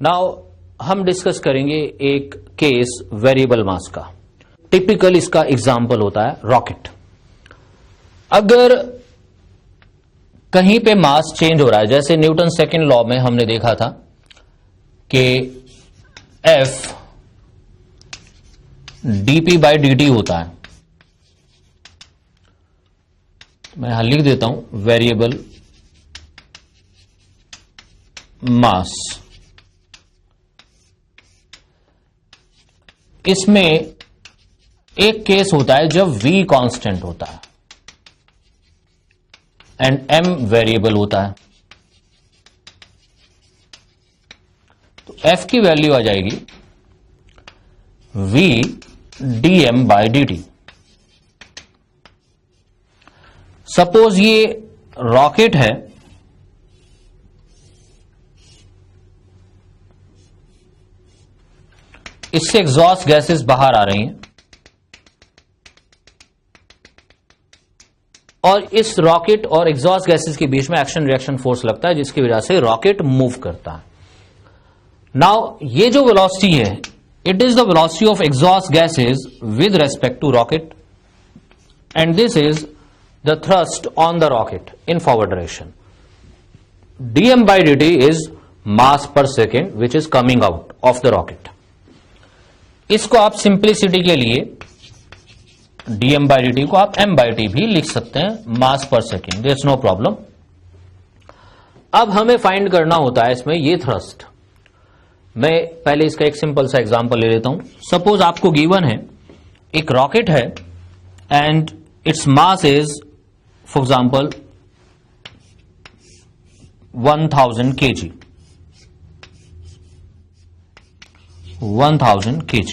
Now हम discuss करेंगे एक केस वेरिएबल मास का। टिपिकल इसका एग्जाम्पल होता है रॉकेट। अगर कहीं पे मास चेंज हो रहा है, जैसे न्यूटन सेकंड लॉ में हमने देखा था कि F dp बाई dt होता है। मैं यहां लिख देता हूं वेरिएबल मास। इसमें एक केस होता है जब v कांस्टेंट होता है एंड m वेरिएबल होता है। तो f की वैल्यू आ जाएगी v dm by dt। Suppose ये रॉकेट है, इससे एग्जॉस्ट गैसेस बाहर आ रही हैं और इस रॉकेट और एग्जॉस्ट गैसेस के बीच में एक्शन रिएक्शन फोर्स लगता है, जिसकी वजह से रॉकेट मूव करता है। नाउ ये जो वेलोसिटी है, it is the velocity of exhaust gases with respect to rocket and this is the thrust on the rocket in forward direction. dm by dt is mass पर second which is coming out of the rocket. इसको आप simplicity के लिए dm by dt को आप m by t भी लिख सकते हैं, मास पर second, there is no problem. अब हमें फाइंड करना होता है इसमें ये थ्रस्ट। मैं पहले इसका एक सिंपल सा एग्जांपल ले लेता हूं। सपोज आपको गिवन है एक रॉकेट है and its mass is for example 1000 kg, 1000 kg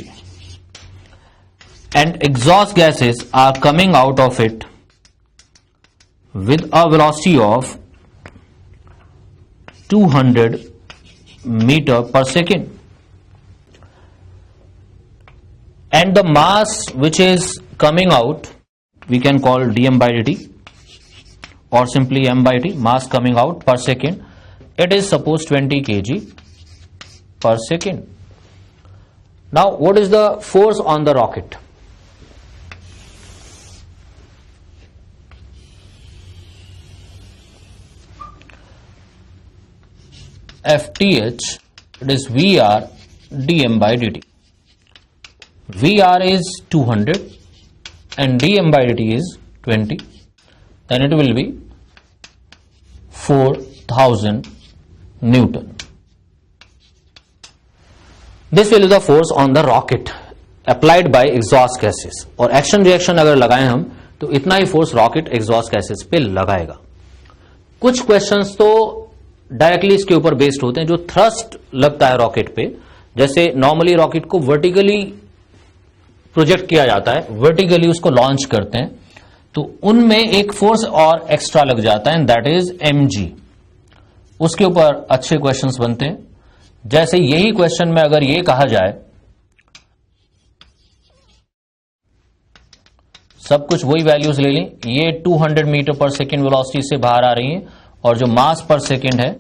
and exhaust gases are coming out of it with a velocity of 200 meter per second and the mass which is coming out we can call dm by dt or simply m by t, mass coming out per second, it is suppose 20 kg per second. Now what is the force on the rocket? FTH, it is VR dm by dt. VR is 200 and dm by dt is 20, then it will be 4000 Newton. This will be the force on the rocket applied by exhaust gases. और action reaction अगर लगाएं हम तो इतना ही force rocket exhaust gases पे लगाएगा। कुछ questions तो डायरेक्टली इसके ऊपर बेस्ड होते हैं, जो थ्रस्ट लगता है रॉकेट पे। जैसे नॉर्मली रॉकेट को वर्टिकली प्रोजेक्ट किया जाता है, वर्टिकली उसको लॉन्च करते हैं, तो उनमें एक फोर्स और एक्स्ट्रा लग जाता है, दैट इज mg। उसके ऊपर अच्छे क्वेश्चंस बनते हैं। जैसे यही क्वेश्चन में अगर ये कहा जाए, सब कुछ वही वैल्यूज ले लें, ये 200 मीटर पर सेकेंड वेलोसिटी से बाहर आ रही है और जो मास पर सेकेंड है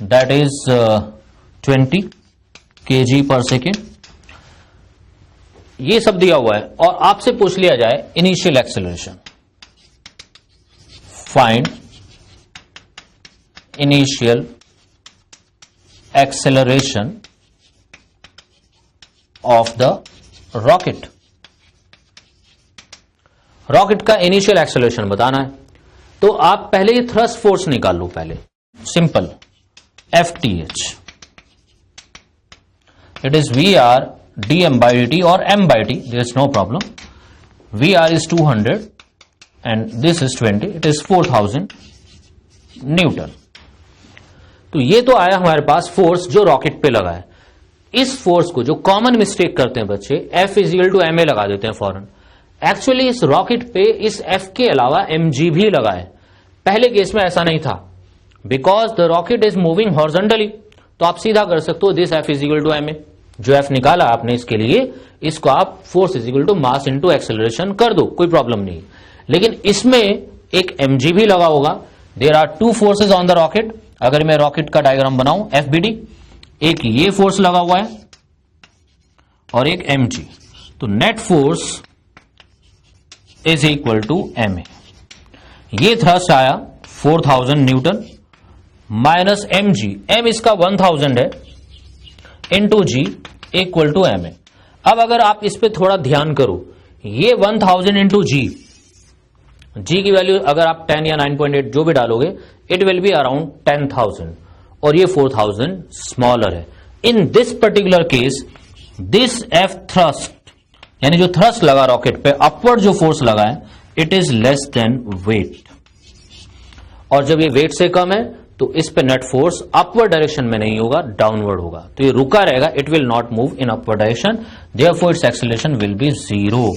दैट इज 20 kg पर सेकेंड, ये सब दिया हुआ है। और आपसे पूछ लिया जाए initial acceleration, find initial acceleration of the rocket. Rocket का इनिशियल एक्सेलरेशन बताना है, तो आप पहले ये थ्रस्ट फोर्स निकाल लो। पहले simple FTH, it is VR dm by dt और m by t, there is no problem. VR is 200 and this is 20, it is 4000 Newton. तो ये तो आया हमारे पास फोर्स जो रॉकेट पे लगा है। इस फोर्स को, जो कॉमन मिस्टेक करते हैं बच्चे, F इजिकल टू ma लगा देते हैं फौरन। एक्चुअली इस रॉकेट पे इस F के अलावा mg भी लगा है। पहले केस में ऐसा नहीं था, because the rocket is moving horizontally, तो आप सीधा कर सकते हो this F is equal to ma। जो F निकाला आपने इसके लिए, इसको आप force is equal to mass into acceleration कर दो, कोई प्रॉब्लम नहीं। लेकिन इसमें एक mg भी लगा होगा। There are two forces on the rocket. अगर मैं रॉकेट का डायग्राम बनाऊं FBD, एक ये फोर्स लगा हुआ है और एक mg, तो net force is equal to ma। ये थ्रस्ट आया 4000 न्यूटन माइनस mg, m इसका 1000 है, into g equal to ma। अब अगर आप इस पे थोड़ा ध्यान करो, ये 1000 इंटू जी की वैल्यू अगर आप 10 या 9.8 जो भी डालोगे, इट विल बी अराउंड 10,000 और ये 4000 स्मॉलर है। In this particular case this F thrust, यानी जो थ्रस्ट लगा रॉकेट पे, अपवर्ड जो फोर्स लगा है, it is less than weight, और जब ये वेट से कम है तो इस पे नेट फोर्स अपवर्ड डायरेक्शन में नहीं होगा, डाउनवर्ड होगा, तो ये रुका रहेगा, it will not move in upward direction, therefore it's acceleration will be 0।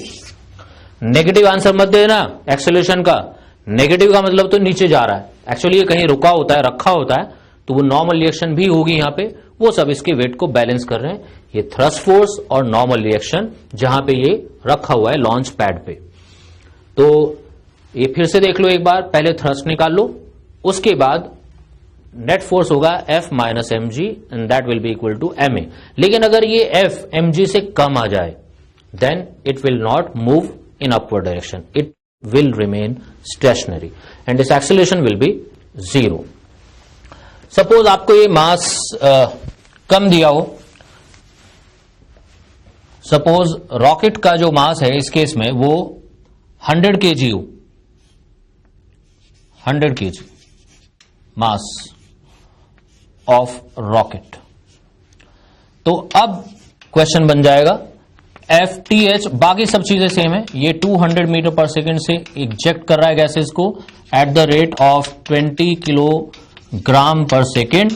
Negative answer मत देना एक्सेलरेशन का, नेगेटिव का मतलब तो नीचे जा रहा है, एक्चुअली ये कहीं रुका होता है, रखा होता है, तो वो नॉर्मल रिएक्शन भी होगी यहां पे, वो सब इसके वेट को बैलेंस कर रहे हैं, ये थ्रस्ट फोर्स और नॉर्मल रिएक्शन जहां पे ये रखा हुआ है लॉन्च पैड पे। तो ये फिर से देख लो एक बार, पहले थ्रस्ट निकाल लो, उसके बाद नेट फोर्स होगा F minus M G and that will be equal to ma। लेकिन अगर ये F mg से कम आ जाए, then it will not move in upward direction, it will remain stationary and this acceleration will be 0। Suppose आपको ये मास कम दिया हो, सपोज रॉकेट का जो मास है इस केस में वो 100 kg हो, 100 kg मास ऑफ रॉकेट, तो अब क्वेश्चन बन जाएगा FTH, बाकी सब चीजें सेम है, ये 200 मीटर पर सेकेंड से इजेक्ट कर रहा है गैसेस को at the rate of 20 kilogram पर सेकेंड,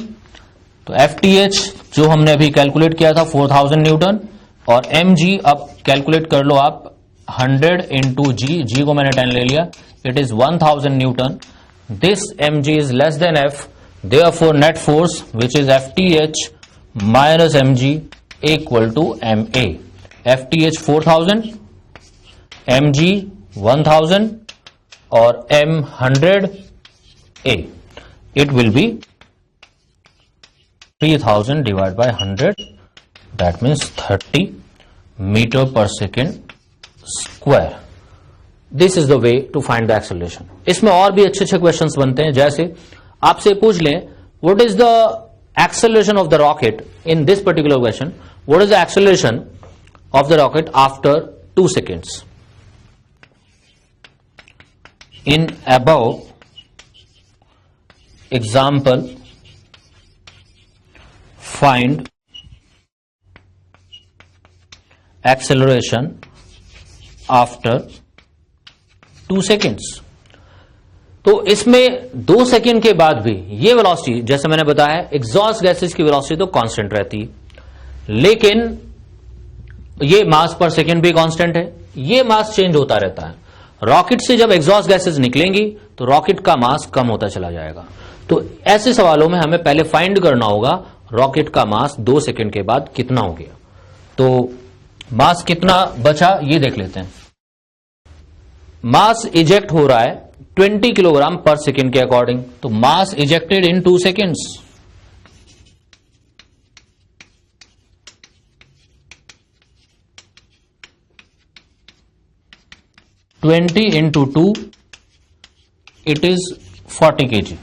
तो FTH जो हमने अभी कैलकुलेट किया था 4000 न्यूटन, और mg अब कैलकुलेट कर लो आप 100 इंटू जी को मैंने 10 ले लिया, it is 1000 Newton, this mg is less than f, therefore net force which is FTH minus mg equal to ma। FTH 4000, mg 1000 और m 100 a, it will be 3000 divided by 100, that means 30 meter per second square। This is the way to find the acceleration. इसमें और भी अच्छे अच्छे questions बनते हैं, जैसे आपसे पूछ लें what is the acceleration of the rocket in this particular question, what is the acceleration of the rocket after 2 seconds in above example find acceleration after 2 seconds। तो इसमें 2 सेकेंड के बाद भी ये वेलोसिटी, जैसे मैंने बताया एग्जॉस्ट गैसेस की वेलोसिटी तो कांस्टेंट रहती है, लेकिन ये मास पर सेकेंड भी कांस्टेंट है, ये मास चेंज होता रहता है। रॉकेट से जब एग्जॉस्ट गैसेस निकलेंगी तो रॉकेट का मास कम होता चला जाएगा। तो ऐसे सवालों में हमें पहले फाइंड करना होगा रॉकेट का मास 2 सेकेंड के बाद कितना हो गया। तो मास कितना बचा ये देख लेते हैं। मास इजेक्ट हो रहा है 20 किलोग्राम पर सेकेंड के अकॉर्डिंग, तो मास ejected in 2 seconds, (20 into 2) it is 40 kg।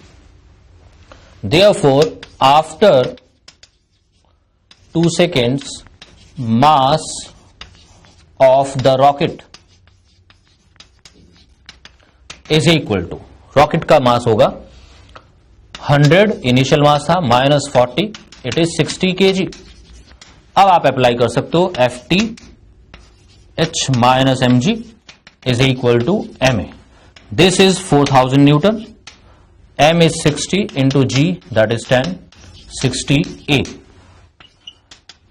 Therefore, after 2 seconds, mass of the rocket is equal to, rocket का मास होगा 100 इनिशियल मास था माइनस 40, इट इज 60 kg। अब आप अप्लाई कर सकते हो FTH minus mg is equal to ma। This is 4000 Newton, m is 60 into g, that is 10, 60a,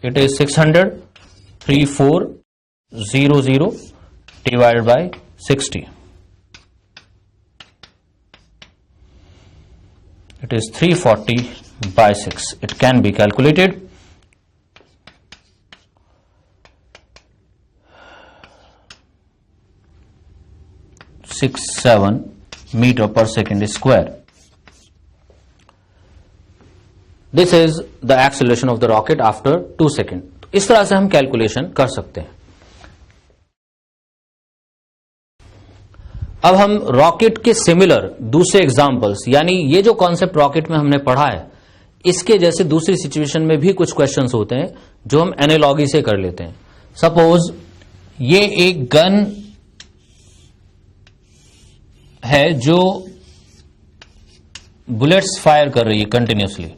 it is 600, 3400 divided by 60, it is 340 by 6, it can be calculated। 67 meter per second square। This is the acceleration of the rocket after 2 second. इस तरह से हम calculation कर सकते हैं। अब हम rocket के सिमिलर दूसरे एग्जाम्पल्स, यानी ये जो कॉन्सेप्ट रॉकेट में हमने पढ़ा है, इसके जैसे दूसरी सिचुएशन में भी कुछ क्वेश्चंस होते हैं जो हम एनालॉजी से कर लेते हैं। सपोज ये एक गन है जो बुलेट्स फायर कर रही है continuously.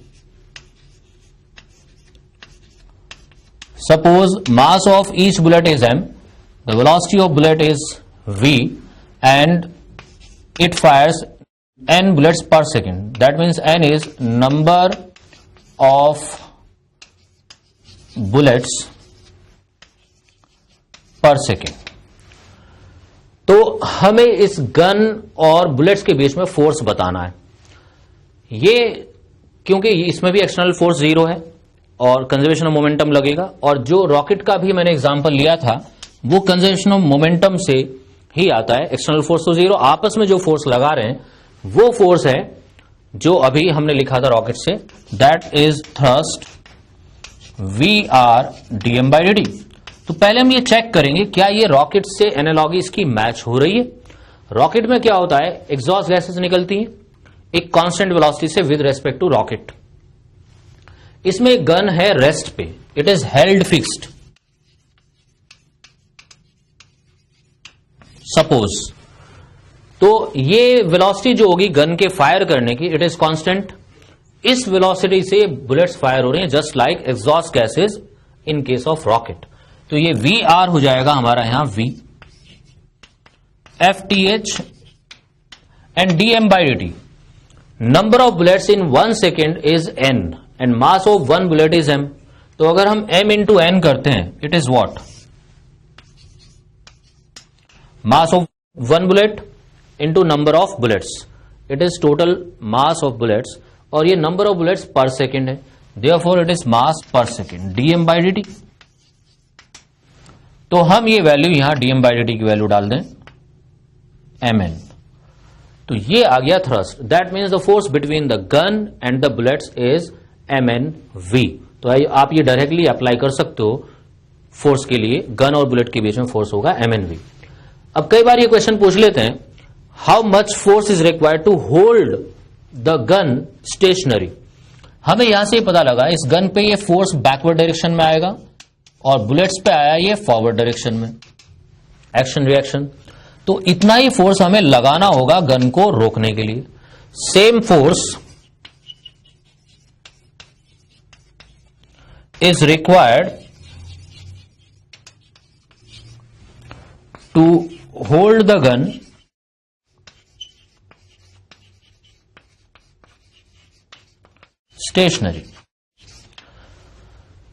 Suppose mass of each bullet is m, the velocity of bullet is v, and it fires n bullets per second. That means n is number of bullets per second. तो हमें इस gun और bullets के बीच में force बताना है। ये क्योंकि इसमें भी एक्सटर्नल फोर्स 0 है और कंजर्वेशन ऑफ मोमेंटम लगेगा, और जो रॉकेट का भी मैंने एग्जांपल लिया था वो कंजर्वेशन ऑफ मोमेंटम से ही आता है। एक्सटर्नल फोर्स तो 0, आपस में जो फोर्स लगा रहे हैं वो फोर्स है जो अभी हमने लिखा था रॉकेट से, that is thrust VR dm/dt। तो पहले हम ये चेक करेंगे क्या ये रॉकेट से एनालॉगी इसकी मैच हो रही है। रॉकेट में क्या होता है, एग्जॉस्ट गैसेस निकलती हैं एक कांस्टेंट वेलोसिटी से विद रेस्पेक्ट टू रॉकेट। इसमें एक गन है रेस्ट पे, it is held fixed. Suppose तो ये वेलोसिटी जो होगी गन के फायर करने की, इट इज कांस्टेंट। इस वेलोसिटी से बुलेट्स फायर हो रही हैं just like exhaust gases in case of rocket. तो ये VR हो जाएगा हमारा यहां V, FTH and dm/dt। Number of bullets in 1 second is n and mass of 1 bullet is m। तो अगर हम m इंटू n करते हैं, it is what, mass of 1 bullet into number of bullets, it is total mass of bullets, और ये number of bullets पर second है, therefore it is mass पर सेकेंड dm/dt। तो हम ये वैल्यू यहां dm/dt की वैल्यू डाल दें mn। तो ये आ गया thrust, that means the force between the gun and the bullets is mnv। तो आप ये डायरेक्टली अप्लाई कर सकते हो फोर्स के लिए, गन और बुलेट के बीच में फोर्स होगा mnv। अब कई बार ये क्वेश्चन पूछ लेते हैं, how much force is required to hold the gun stationary. हमें यहां से पता लगा इस गन पे ये फोर्स बैकवर्ड डायरेक्शन में आएगा और बुलेट्स पे आया ये फॉरवर्ड डायरेक्शन में, एक्शन रिएक्शन। तो इतना ही फोर्स हमें लगाना होगा गन को रोकने के लिए। Same force is required to hold the gun stationary.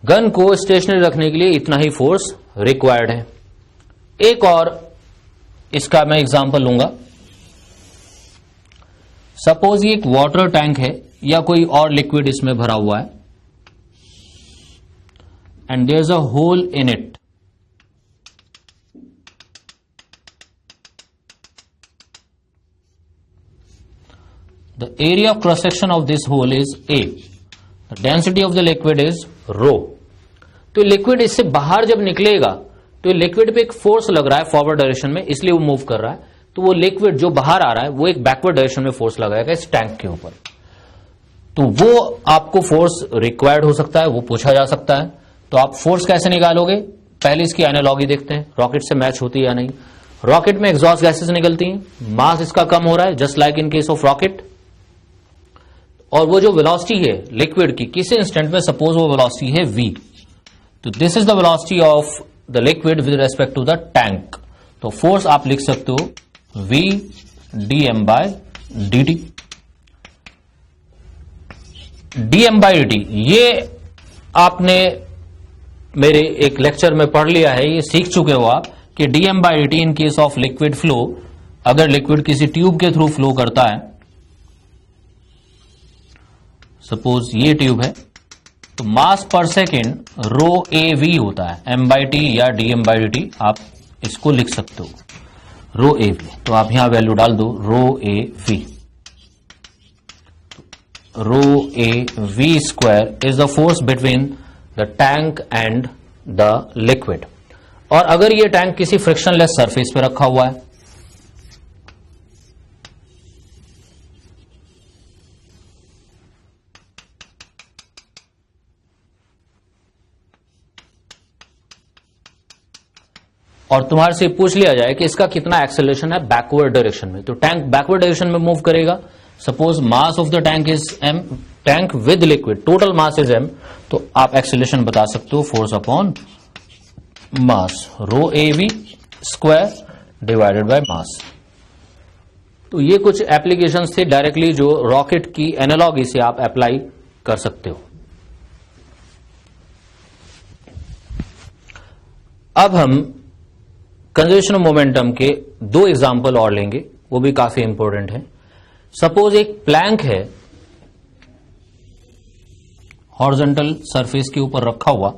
Gun को स्टेशनरी रखने के लिए इतना ही फोर्स रिक्वायर्ड है। एक और इसका मैं एग्जांपल लूंगा। सपोज ये एक वाटर टैंक है या कोई और लिक्विड इसमें भरा हुआ है, and there is a hole in it. The area of cross section of this hole is A, the density of the liquid is ρ। तो लिक्विड इससे बाहर जब निकलेगा तो लिक्विड पे एक फोर्स लग रहा है फॉरवर्ड डायरेक्शन में, इसलिए वो मूव कर रहा है। तो वो लिक्विड जो बाहर आ रहा है वो एक बैकवर्ड डायरेक्शन में फोर्स लगाएगा इस टैंक के ऊपर। तो वो आपको फोर्स रिक्वायर्ड हो सकता है, वो पूछा जा सकता है। तो आप फोर्स कैसे निकालोगे, पहले इसकी एनालॉजी देखते हैं, रॉकेट से मैच होती है या नहीं। रॉकेट में एग्जॉस्ट गैसेस निकलती हैं, मास इसका कम हो रहा है just like in case of rocket, और वो जो वेलोसिटी है लिक्विड की किसी इंस्टेंट में, सपोज वो वेलोसिटी है v, तो this is the velocity of the liquid with respect to the tank. तो फोर्स आप लिख सकते हो v dm/dt। dm/dt ये आपने मेरे एक लेक्चर में पढ़ लिया है, ये सीख चुके हो आप कि dm/dt in case of liquid flow, अगर लिक्विड किसी ट्यूब के थ्रू फ्लो करता है, सपोज ये ट्यूब है, तो मास पर सेकेंड ρAv होता है, m/t या dm/dt आप इसको लिख सकते हो ρAv। तो आप यहां वैल्यू डाल दो ρAv। rho a v square is the force between the tank and the liquid. और अगर ये टैंक किसी फ्रिक्शनलेस सरफेस पे रखा हुआ है, और तुम्हारे से पूछ लिया जाए कि इसका कितना एक्सेलरेशन है बैकवर्ड डायरेक्शन में, तो टैंक बैकवर्ड डायरेक्शन में मूव करेगा. Suppose mass of the tank is m, tank with liquid, total mass is m, तो आप एक्सेलरेशन बता सकते हो force upon mass, rho A V square divided by mass. तो ये कुछ एप्लीकेशंस थे डायरेक्टली जो रॉकेट की एनालॉगी से आप अप्लाई कर सकते हो. अब हम कंजर्वेशन ऑफ मोमेंटम के दो एग्जाम्पल और लेंगे, वो भी काफी इंपॉर्टेंट है. सपोज एक प्लैंक है हॉरिजॉन्टल सरफेस के ऊपर रखा हुआ,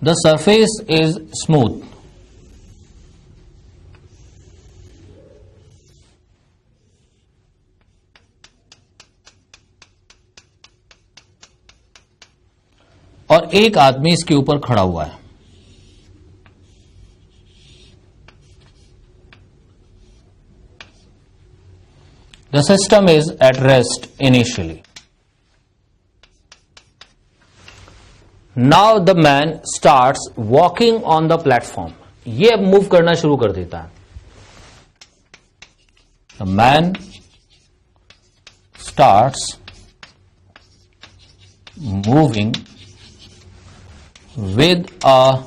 द सरफेस इज स्मूथ, और एक आदमी इसके ऊपर खड़ा हुआ है. The system is at rest initially. Now the man starts walking on the platform. ये अब मूव करना शुरू कर देता है. The man starts moving with a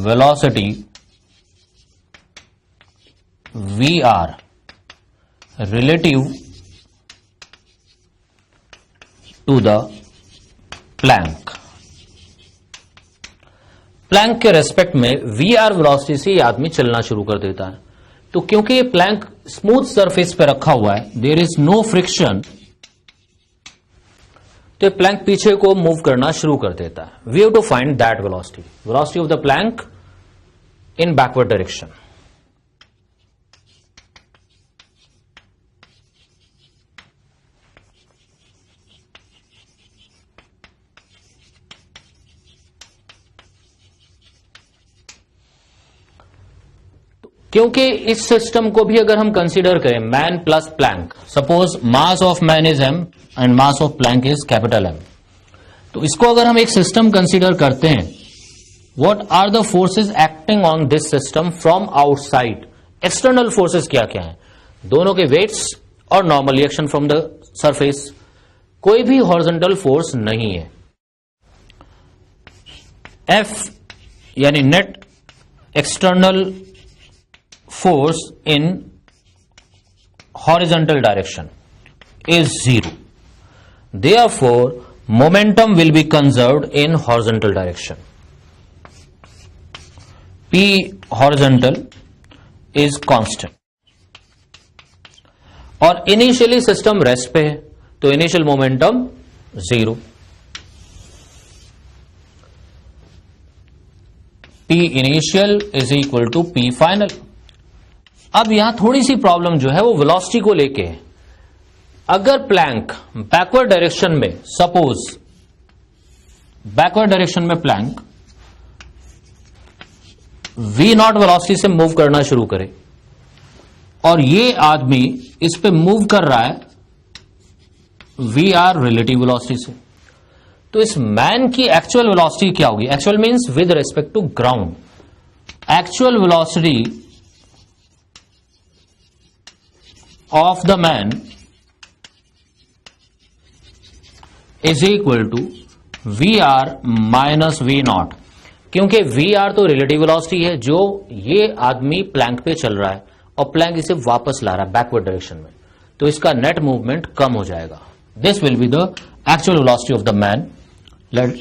velocity VR relative to the plank. Plank के रेस्पेक्ट में VR वेलोसिटी से ये आदमी चलना शुरू कर देता है. तो क्योंकि ये प्लैंक स्मूथ सरफेस पे रखा हुआ है, देयर इज नो फ्रिक्शन, तो ये प्लैंक पीछे को मूव करना शुरू कर देता है. We have to find that velocity, velocity of the plank in backward direction. क्योंकि इस सिस्टम को भी अगर हम कंसीडर करें man plus plank, suppose mass of man is m and mass of plank is capital M, तो इसको अगर हम एक सिस्टम कंसीडर करते हैं, what are the forces acting on this system from outside. External forces क्या क्या हैं, दोनों के वेट्स और normal reaction from the surface. कोई भी हॉरिजॉन्टल फोर्स नहीं है. F यानी net external force in horizontal direction is 0. Therefore, momentum will be conserved in horizontal direction. P horizontal is constant. और इनिशियली सिस्टम रेस्ट पे है, तो initial momentum 0. P initial is equal to P final. अब यहां थोड़ी सी problem जो है वो वेलोसिटी को लेके है. अगर प्लैंक बैकवर्ड डायरेक्शन में, सपोज बैकवर्ड डायरेक्शन में प्लैंक V0 वेलोसिटी से मूव करना शुरू करे और ये आदमी इस पे मूव कर रहा है VR रिलेटिव वेलोसिटी से, तो इस मैन की एक्चुअल वेलोसिटी क्या होगी. Actual means with respect to ground. Actual velocity of the man is equal to VR minus V0. क्योंकि VR तो रिलेटिव वेलोसिटी है जो ये आदमी प्लैंक पे चल रहा है और प्लैंक इसे वापस ला रहा है बैकवर्ड डायरेक्शन में, तो इसका नेट मूवमेंट कम हो जाएगा. This will be the actual velocity of the man.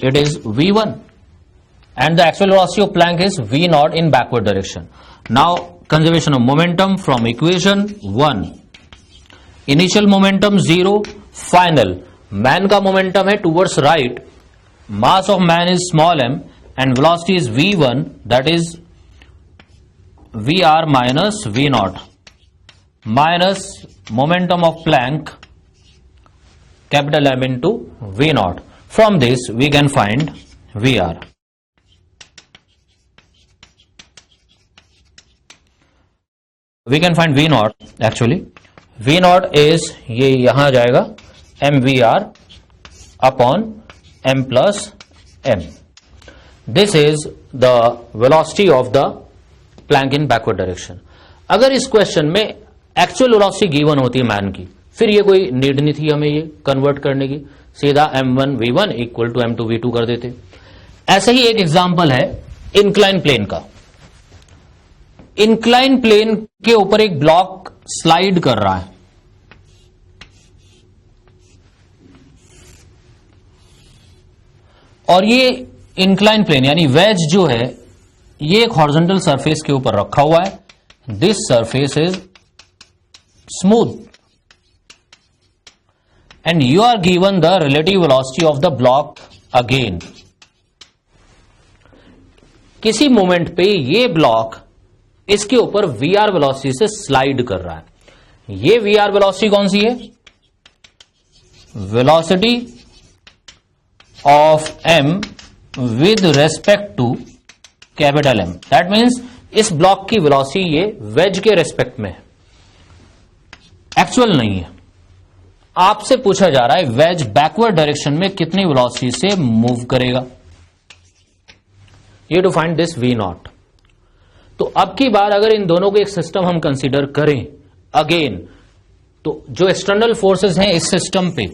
It is V1 and the actual velocity of plank is V0 in backward direction. Now conservation of momentum from equation 1. Initial momentum 0, final man का momentum है towards right, mass of man is small m and velocity is V1 that is VR minus V0. minus momentum of Planck capital M into V naught. From this we can find VR. We can find V naught actually. V naught is ये यहां जाएगा mVR upon m plus m. This is the velocity of the Planck in backward direction. अगर इस question में actual velocity given होती है man की, फिर ये कोई नीड नहीं थी हमें ये कन्वर्ट करने की, सीधा m1 v1 equal to m2 v2 कर देते. ऐसा ही एक एग्जांपल है इंक्लाइन प्लेन का. इंक्लाइन प्लेन के ऊपर एक ब्लॉक स्लाइड कर रहा है, और ये इंक्लाइन प्लेन यानी वेज जो है ये एक हॉरिजॉन्टल सरफेस के ऊपर रखा हुआ है. This surface is smooth and you are given the relative velocity of the block again. किसी मोमेंट पे ये ब्लॉक इसके ऊपर वीआर वेलोसिटी से स्लाइड कर रहा है. ये वीआर वेलोसिटी कौन सी है? Velocity of m with respect to capital M. That means इस ब्लॉक की वेलोसिटी ये वेज के रेस्पेक्ट में है, एक्चुअल नहीं है. आपसे पूछा जा रहा है वेज बैकवर्ड डायरेक्शन में कितनी वेलोसिटी से मूव करेगा. ये to find this V naught. तो अब की बार अगर इन दोनों को एक सिस्टम हम कंसीडर करें अगेन, तो जो एक्सटर्नल फोर्सेस हैं इस सिस्टम पे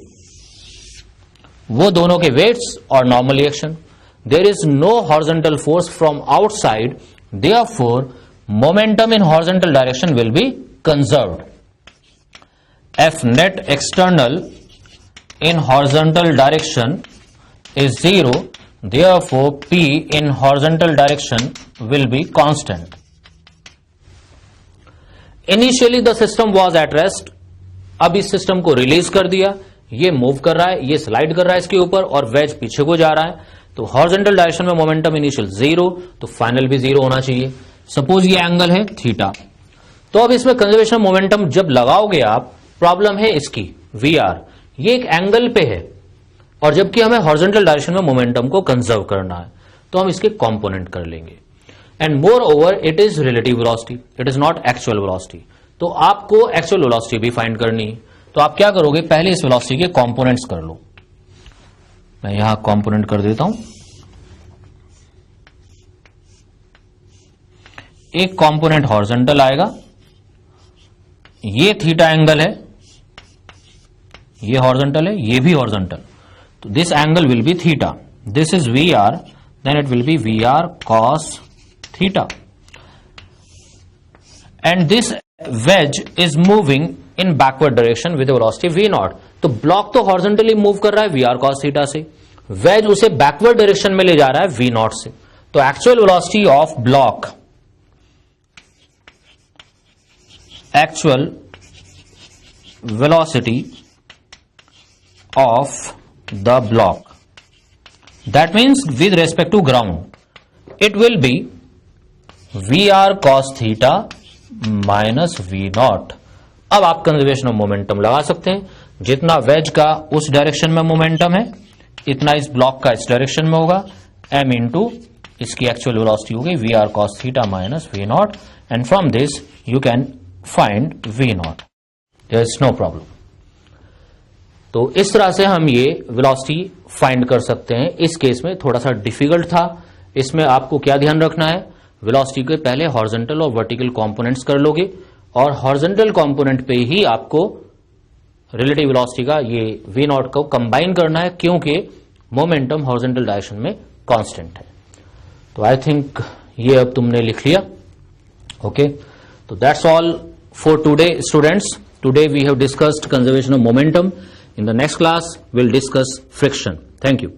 वो दोनों के वेट्स और normal reaction. There is no horizontal force from outside, therefore momentum in horizontal direction will be conserved. F net external in horizontal direction is 0, therefore P in horizontal direction will be constant. Initially the system was at rest. अब इस system को release कर दिया, ये move कर रहा है, ये स्लाइड कर रहा है इसके ऊपर, और वेज पीछे को जा रहा है. तो हॉरिजॉन्टल डायरेक्शन में मोमेंटम इनिशियल 0, तो फाइनल भी 0 होना चाहिए. सपोज ये एंगल है थीटा. तो अब इसमें कंजर्वेशन मोमेंटम जब लगाओगे आप, प्रॉब्लम है इसकी VR. ये एक एंगल पे है और जबकि हमें हॉरिजॉन्टल डायरेक्शन में मोमेंटम को कंजर्व करना है, तो हम इसके कंपोनेंट कर लेंगे. And more over it is relative velocity, it is not actual velocity. तो आपको एक्चुअल वेलोसिटी भी फाइंड करनी है. तो आप क्या करोगे, पहले इस वेलोसिटी के कंपोनेंट्स कर लो. मैं यहां कंपोनेंट कर देता हूं. एक कंपोनेंट हॉरिजॉन्टल आएगा, ये थीटा एंगल है, ये हॉरिजॉन्टल है, ये भी हॉरिजॉन्टल. तो this angle will be theta. This is VR, then it will be VR cos theta. And this wedge is moving in backward direction with velocity V naught. तो block तो horizontally move कर रहा है VR cos theta से, wedge उसे backward direction में ले जा रहा है V नॉट से. तो actual velocity of block, actual velocity of the block, that means with respect to ground, it will be VR cos theta minus V not. अब आप कंजर्वेशन ऑफ मोमेंटम लगा सकते हैं. जितना वेज का उस डायरेक्शन में मोमेंटम है, इतना इस ब्लॉक का इस डायरेक्शन में होगा. m इंटू इसकी एक्चुअल वेलोसिटी होगी VR cos theta minus V naught. And from this you can find V naught. There is no problem. तो इस तरह से हम ये वेलोसिटी फाइंड कर सकते हैं. इस केस में थोड़ा सा डिफिकल्ट था. इसमें आपको क्या ध्यान रखना है, वेलोसिटी के पहले हॉरिजॉन्टल और वर्टिकल कंपोनेंट्स कर लोगे, और हॉरिजॉन्टल कंपोनेंट पे ही आपको रिलेटिव वेलोसिटी का ये V नॉट को कंबाइन करना है, क्योंकि मोमेंटम हॉरिजॉन्टल डायरेक्शन में कांस्टेंट है. तो आई थिंक ये अब तुमने लिख लिया. ओके, तो that's all for today students. Today we have discussed conservation of momentum. In the next class, we'll discuss friction. Thank you.